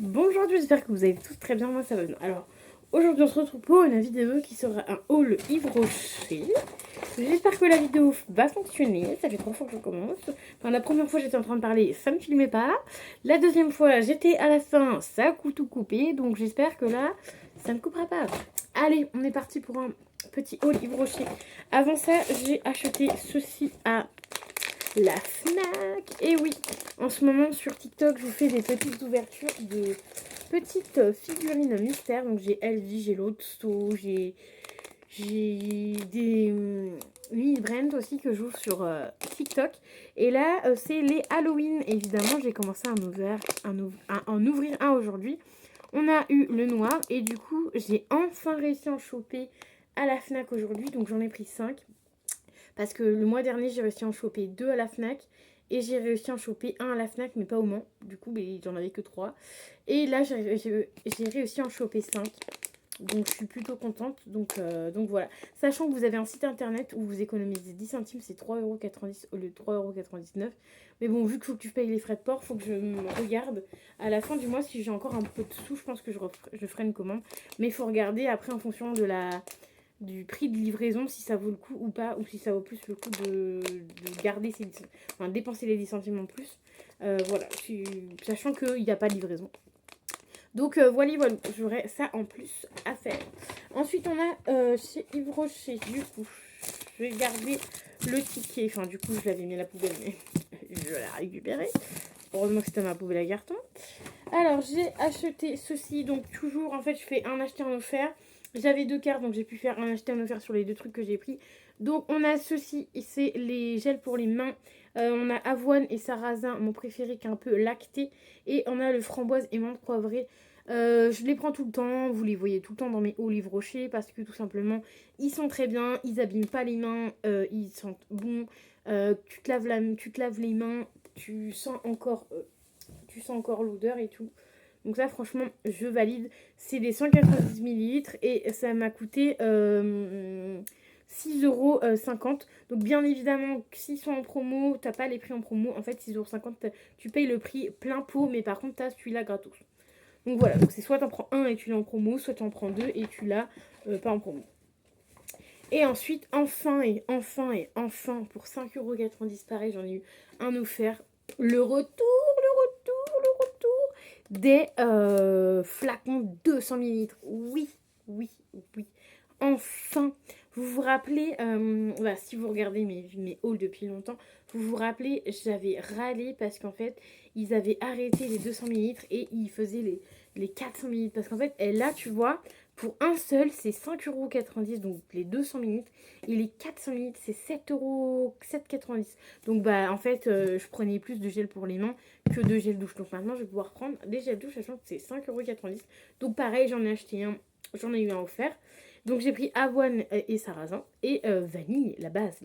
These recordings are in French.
Bonjour, j'espère que vous allez tous très bien, moi ça va bien. Alors, aujourd'hui on se retrouve pour une vidéo qui sera un haul Yves Rocher. J'espère que la vidéo va fonctionner, ça fait 3 fois que je commence. Enfin, la première fois j'étais en train de parler, ça ne filmait pas. La deuxième fois j'étais à la fin, ça a tout coupé, donc j'espère que là, ça ne coupera pas. Allez, on est parti pour un petit haul Yves Rocher. Avant ça, j'ai acheté ceci à la Fnac. Et oui, en ce moment sur TikTok, je vous fais des petites ouvertures de petites figurines mystères. Donc j'ai Elvie, j'ai Lotso, j'ai des mini Brand aussi que j'ouvre sur TikTok. Et là, c'est les Halloween. Évidemment, j'ai commencé à en ouvrir un aujourd'hui. On a eu le noir et du coup, j'ai enfin réussi à en choper à la Fnac aujourd'hui. Donc j'en ai pris 5. Parce que le mois dernier, j'ai réussi à en choper 2 à la Fnac. Et j'ai réussi à en choper un à la Fnac, mais pas au Mans. Du coup, j'en avais que 3. Et là, j'ai réussi à en choper 5. Donc, je suis plutôt contente. Donc voilà. Sachant que vous avez un site internet où vous économisez 10 centimes, c'est 3,90 € au lieu de 3,99 €. Mais bon, vu qu'il faut que tu payes les frais de port, il faut que je me regarde à la fin du mois. Si j'ai encore un peu de sous, je pense que je ferai une commande. Mais il faut regarder après en fonction du prix de livraison, si ça vaut le coup ou pas, ou si ça vaut plus le coup de garder enfin, dépenser les 10 centimes en plus. Voilà, sachant qu'il n'y a pas de livraison. Donc voilà, j'aurai ça en plus à faire. Ensuite, on a chez Yves Rocher, du coup, je vais garder le ticket. Enfin, du coup, je l'avais mis à la poubelle, mais je l'ai récupéré. Heureusement que c'était ma poubelle à carton. Alors, j'ai acheté ceci. Donc, toujours, en fait, je fais un acheté en offert. J'avais 2 cartes, donc j'ai pu faire un acheté en offert sur les 2 trucs que j'ai pris. Donc, on a ceci, c'est les gels pour les mains. On a avoine et sarrasin, mon préféré, qui est un peu lacté. Et on a le framboise et menthe poivrée. Je les prends tout le temps, vous les voyez tout le temps dans mes hauts livres rochers parce que tout simplement, ils sont très bien, ils abîment pas les mains, ils sentent bon. Tu te laves les mains, tu sens encore l'odeur et tout. Donc ça, franchement, je valide. C'est des 190 millilitres et ça m'a coûté 6,50 €. Donc bien évidemment, s'ils sont en promo, t'as pas les prix en promo. En fait, 6,50 €, tu payes le prix plein pot, mais par contre, t'as celui-là gratos. Donc voilà, donc c'est soit t'en prends un et tu l'as en promo, soit t'en prends deux et tu l'as pas en promo. Et ensuite, enfin, pour 5,90 € pareil, j'en ai eu un offert. Le retour des flacons 200 millilitres. Oui, oui, oui. Enfin, vous vous rappelez, bah, si vous regardez mes hauls depuis longtemps, vous vous rappelez, j'avais râlé parce qu'en fait, ils avaient arrêté les 200 millilitres et ils faisaient les 400 millilitres. Parce qu'en fait, là, tu vois, pour un seul, c'est 5,90 €, donc les 200 millilitres. Et les 400 millilitres, c'est 7,90 €. Donc, bah, en fait, je prenais plus de gel pour les mains que de gel douche. Donc, maintenant, je vais pouvoir prendre des gels douche, sachant que c'est 5,90 €. Donc, pareil, j'en ai acheté un. J'en ai eu un offert. Donc, j'ai pris avoine et sarrasin. Et vanille, la base.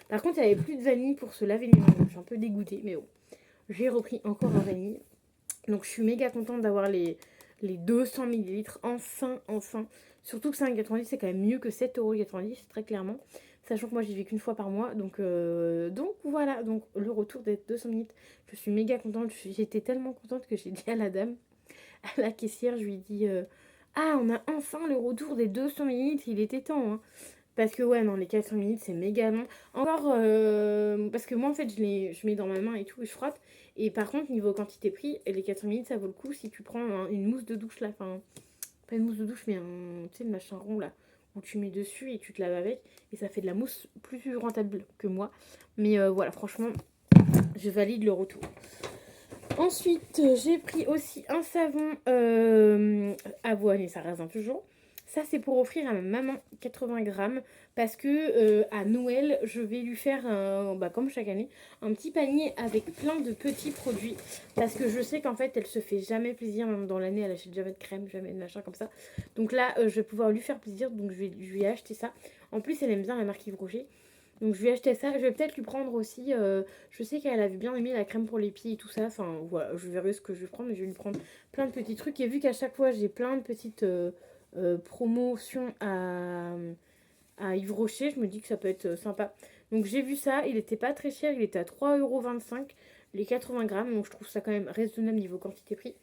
Par contre, il n'y avait plus de vanille pour se laver les mains. Donc, je suis un peu dégoûtée. Mais bon, j'ai repris encore un vanille. Donc, je suis méga contente d'avoir les 200 millilitres. Enfin. Surtout que 5,90 €, c'est quand même mieux que 7,90 €, très clairement. Sachant que moi, j'y vais qu'une fois par mois. Donc voilà. Donc, le retour des 200 millilitres. Je suis méga contente. J'étais tellement contente que j'ai dit à la dame, à la caissière, je lui ai dit ah, on a enfin le retour des 200 millilitres. Il était temps, hein. Parce que ouais, non, les 400 millilitres, c'est méga long. Encore, parce que moi, en fait, je mets dans ma main et tout, et je frotte. Et par contre, niveau quantité prix, les 400 millilitres, ça vaut le coup si tu prends une mousse de douche, là. Enfin, pas une mousse de douche, mais tu sais, le machin rond, là. Où tu mets dessus et tu te laves avec. Et ça fait de la mousse plus rentable que moi. Mais voilà, franchement, je valide le retour. Ensuite, j'ai pris aussi un savon avoine et sarrasin toujours. Ça, c'est pour offrir à ma maman 80 grammes parce que à Noël, je vais lui faire, comme chaque année, un petit panier avec plein de petits produits. Parce que je sais qu'en fait, elle se fait jamais plaisir, même dans l'année, elle achète jamais de crème, jamais de machin comme ça. Donc là, je vais pouvoir lui faire plaisir, donc je vais acheter ça. En plus, elle aime bien la marque Yves Rocher. Donc je vais acheter ça. Je vais peut-être lui prendre aussi. Je sais qu'elle avait bien aimé la crème pour les pieds et tout ça. Enfin voilà, je verrai ce que je vais prendre. Mais je vais lui prendre plein de petits trucs. Et vu qu'à chaque fois j'ai plein de petites promotions à Yves Rocher, je me dis que ça peut être sympa. Donc j'ai vu ça. Il était pas très cher. Il était à 3,25 € les 80 grammes. Donc je trouve ça quand même raisonnable niveau quantité-prix.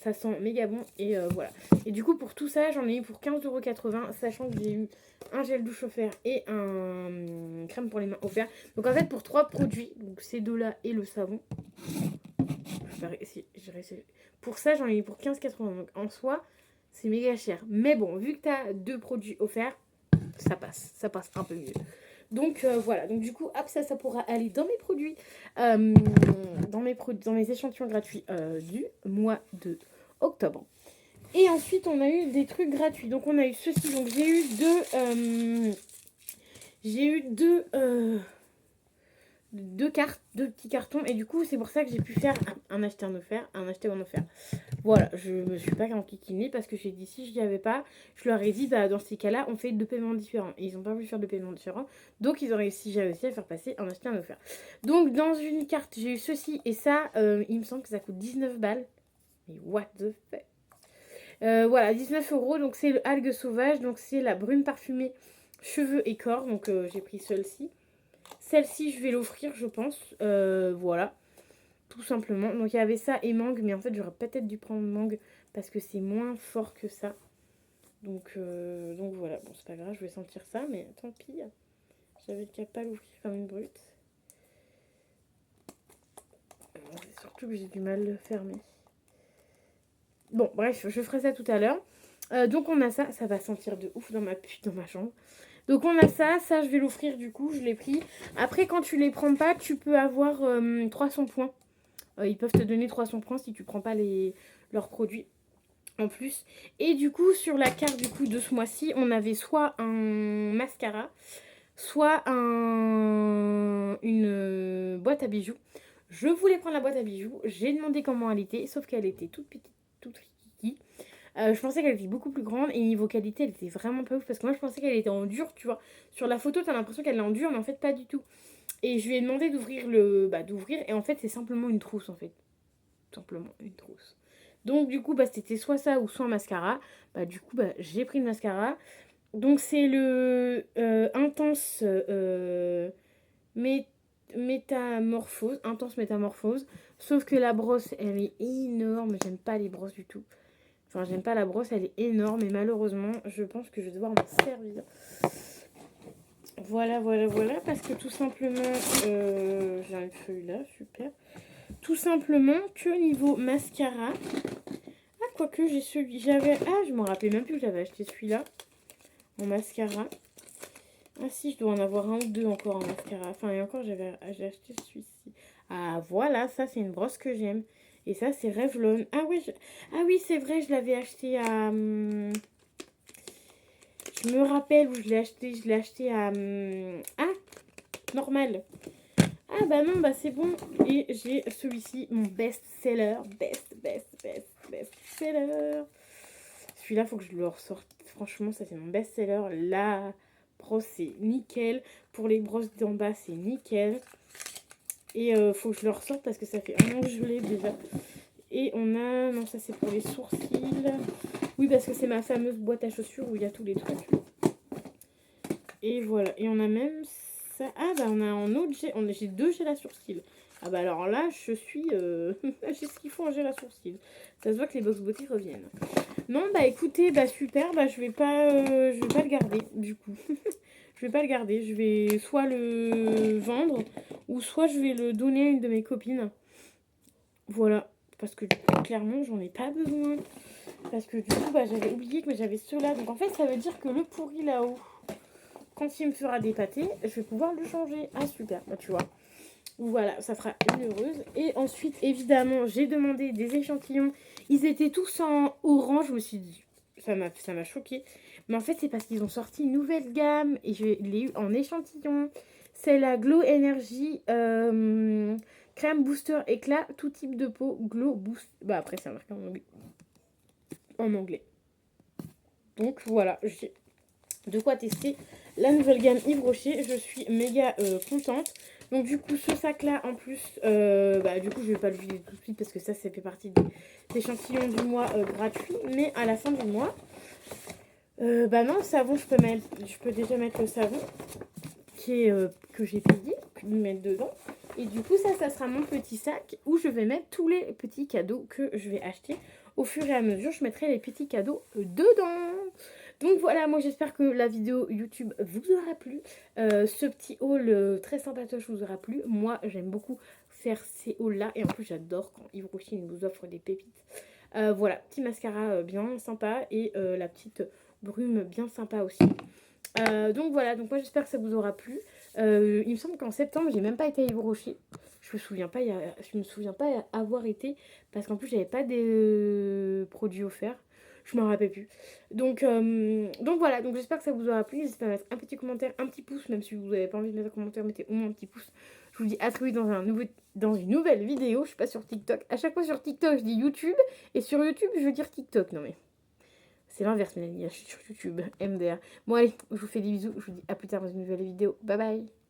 Ça sent méga bon et voilà. Et du coup pour tout ça j'en ai eu pour 15,80 €, sachant que j'ai eu un gel douche offert et un crème pour les mains offert. Donc en fait pour 3 produits, donc ces deux là et le savon, pour ça j'en ai eu pour 15,80 €. Donc en soi c'est méga cher. Mais bon, vu que tu as 2 produits offerts, ça passe un peu mieux. Donc voilà, donc du coup, hop, ça pourra aller dans mes produits, dans mes échantillons gratuits du mois de octobre. Et ensuite, on a eu des trucs gratuits. Donc on a eu ceci, donc j'ai eu deux petits cartons. Et du coup, c'est pour ça que j'ai pu faire un acheté en offert, un acheté en offert. Voilà, je me suis pas enquiquinée parce que j'ai dit si je n'y avais pas, je leur ai dit bah dans ces cas-là on fait 2 paiements différents. Et ils n'ont pas voulu faire 2 paiements différents, donc ils ont réussi à faire passer un acheté en offert. Donc dans une carte j'ai eu ceci et ça, il me semble que ça coûte 19 balles. Mais what the fuck. Voilà, 19 €, donc c'est le algue sauvage, donc c'est la brume parfumée cheveux et corps, donc j'ai pris celle-ci. Celle-ci je vais l'offrir je pense, voilà. Tout simplement. Donc il y avait ça et mangue. Mais en fait j'aurais peut-être dû prendre mangue. Parce que c'est moins fort que ça. Donc voilà. Bon c'est pas grave. Je vais sentir ça. Mais tant pis. J'avais qu'à pas l'ouvrir comme une brute. Surtout que j'ai du mal à le fermer. Bon bref. Je ferai ça tout à l'heure. Donc on a ça. Ça va sentir de ouf dans ma chambre. Donc on a ça. Ça je vais l'offrir du coup. Je l'ai pris. Après quand tu les prends pas. Tu peux avoir 300 points. Ils peuvent te donner 300 points si tu prends pas leurs produits en plus. Et du coup, sur la carte du coup de ce mois-ci, on avait soit un mascara, soit une boîte à bijoux. Je voulais prendre la boîte à bijoux. J'ai demandé comment elle était, sauf qu'elle était toute petite, toute rikiki. Je pensais qu'elle était beaucoup plus grande et niveau qualité, elle était vraiment pas ouf parce que moi je pensais qu'elle était en dur, tu vois. Sur la photo, t'as l'impression qu'elle est en dur, mais en fait pas du tout. Et je lui ai demandé d'ouvrir et en fait c'est simplement une trousse en fait. Tout simplement une trousse. Donc du coup c'était soit ça ou soit un mascara. Du coup j'ai pris le mascara. Donc c'est le intense métamorphose. Sauf que la brosse elle est énorme. J'aime pas les brosses du tout. Enfin j'aime pas la brosse, elle est énorme et malheureusement je pense que je vais devoir m'en servir. Voilà, parce que tout simplement, j'ai un feuille là, super. Tout simplement que niveau mascara, quoique j'ai je me rappelais même plus que j'avais acheté celui-là, en mascara. Ah si, je dois en avoir un ou deux encore en mascara. Enfin, et encore, j'ai acheté celui-ci. Ah voilà, ça c'est une brosse que j'aime. Et ça c'est Revlon. Ah oui, c'est vrai, je l'avais acheté à... Je me rappelle où je l'ai acheté à... normal. Ah bah non, c'est bon. Et j'ai celui-ci, mon best-seller. Best-seller. Celui-là, faut que je le ressorte. Franchement, ça c'est mon best-seller. La brosse, c'est nickel. Pour les brosses d'en bas, c'est nickel. Et faut que je le ressorte parce que ça fait un an que je l'ai déjà. Et on a... Non, ça c'est pour les sourcils. Oui, parce que c'est ma fameuse boîte à chaussures où il y a tous les trucs. Et voilà. Et on a même ça. Ah on a en autre gel. J'ai 2 gels à sourcils. Ah alors là, je suis... j'ai ce qu'il faut en gel à sourcils. Ça se voit que les box beauty reviennent. Non, écoutez, super. Je vais pas le garder, du coup. Je vais pas le garder. Je vais soit le vendre, ou soit je vais le donner à une de mes copines. Voilà. Parce que clairement, j'en ai pas besoin. Parce que du coup, j'avais oublié que j'avais ceux-là. Donc en fait, ça veut dire que le pourri là-haut, quand il me fera des pâtés, je vais pouvoir le changer. Ah super, tu vois. Voilà, ça fera une heureuse. Et ensuite, évidemment, j'ai demandé des échantillons. Ils étaient tous en orange. Je me suis dit, ça m'a choqué. Mais en fait, c'est parce qu'ils ont sorti une nouvelle gamme. Et je l'ai eu en échantillon. C'est la Glow Energy crème booster éclat, tout type de peau. Glow Boost. Après, c'est marqué en anglais. Donc voilà, j'ai de quoi tester la nouvelle gamme Yves Rocher. Je suis méga contente. Donc du coup ce sac là en plus, du coup je vais pas le vider tout de suite parce que ça fait partie des échantillons du mois gratuits. Mais à la fin du mois, non, le savon je peux déjà mettre le savon qui est, que j'ai payé, puis le mettre dedans. Et du coup, ça sera mon petit sac où je vais mettre tous les petits cadeaux que je vais acheter. Au fur et à mesure, je mettrai les petits cadeaux dedans. Donc voilà, moi j'espère que la vidéo YouTube vous aura plu. Ce petit haul très sympatoche vous aura plu. Moi, j'aime beaucoup faire ces hauls-là. Et en plus, j'adore quand Yves Rocher nous offre des pépites. Voilà, petit mascara bien sympa et la petite brume bien sympa aussi. Donc voilà, donc moi j'espère que ça vous aura plu. Il me semble qu'en septembre, j'ai même pas été à Yves Rocher. Je me souviens pas avoir été parce qu'en plus j'avais pas des produits offerts. Je m'en rappelle plus. Donc voilà, donc j'espère que ça vous aura plu. N'hésitez pas à mettre un petit commentaire, un petit pouce, même si vous n'avez pas envie de mettre un commentaire, mettez au moins un petit pouce. Je vous dis à très vite dans une nouvelle vidéo. Je suis pas sur TikTok. À chaque fois sur TikTok, je dis YouTube. Et sur YouTube, je veux dire TikTok. Non mais c'est l'inverse, Mélanie. Je suis sur YouTube, MDR. Bon allez, je vous fais des bisous. Je vous dis à plus tard dans une nouvelle vidéo. Bye bye.